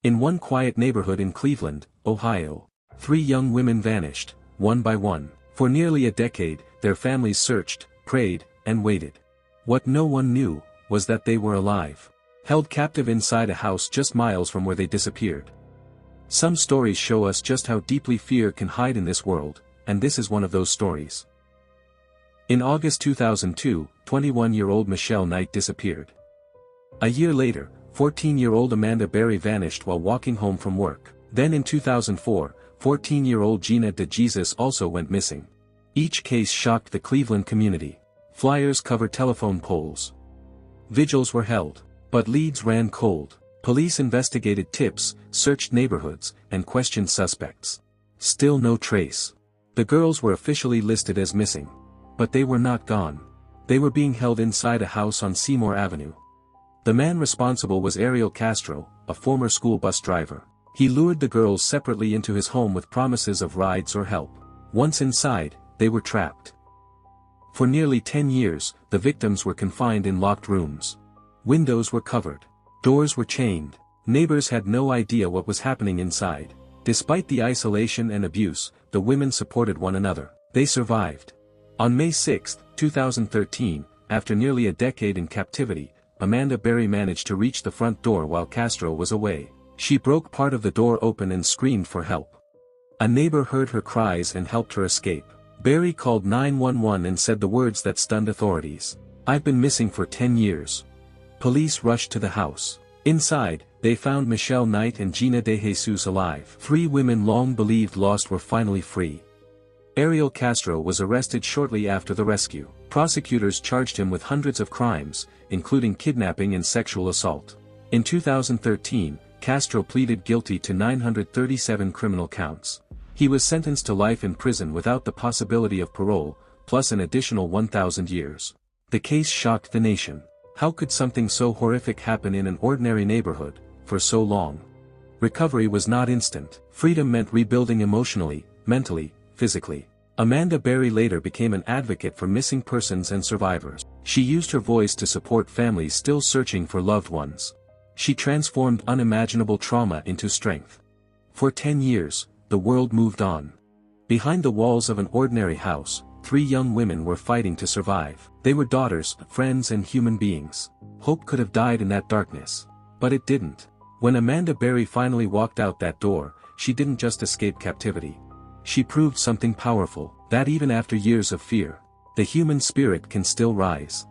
In one quiet neighborhood in Cleveland, Ohio, 3 young women vanished, one by one. For nearly a decade, their families searched, prayed, and waited. What no one knew was that they were alive, held captive inside a house just miles from where they disappeared. Some stories show us just how deeply fear can hide in this world, and this is one of those stories. In August 2002, 21-year-old Michelle Knight disappeared. A year later, 14-year-old Amanda Berry vanished while walking home from work. Then in 2004, 14-year-old Gina DeJesus also went missing. Each case shocked the Cleveland community. Flyers covered telephone poles. Vigils were held. But leads ran cold. Police investigated tips, searched neighborhoods, and questioned suspects. Still no trace. The girls were officially listed as missing. But they were not gone. They were being held inside a house on Seymour Avenue. The man responsible was Ariel Castro, a former school bus driver. He lured the girls separately into his home with promises of rides or help. Once inside, they were trapped. For nearly 10 years, the victims were confined in locked rooms. Windows were covered. Doors were chained. Neighbors had no idea what was happening inside. Despite the isolation and abuse, the women supported one another. They survived. On May 6, 2013, after nearly a decade in captivity, Amanda Berry managed to reach the front door while Castro was away. She broke part of the door open and screamed for help. A neighbor heard her cries and helped her escape. Berry called 911 and said the words that stunned authorities. "I've been missing for 10 years. Police rushed to the house. Inside, they found Michelle Knight and Gina DeJesus alive. 3 women long believed lost were finally free. Ariel Castro was arrested shortly after the rescue. Prosecutors charged him with hundreds of crimes, including kidnapping and sexual assault. In 2013, Castro pleaded guilty to 937 criminal counts. He was sentenced to life in prison without the possibility of parole, plus an additional 1,000 years. The case shocked the nation. How could something so horrific happen in an ordinary neighborhood, for so long? Recovery was not instant. Freedom meant rebuilding emotionally, mentally, physically. Amanda Berry later became an advocate for missing persons and survivors. She used her voice to support families still searching for loved ones. She transformed unimaginable trauma into strength. For 10 years, the world moved on. Behind the walls of an ordinary house, 3 young women were fighting to survive. They were daughters, friends and human beings. Hope could have died in that darkness. But it didn't. When Amanda Berry finally walked out that door, she didn't just escape captivity. She proved something powerful, that even after years of fear, the human spirit can still rise.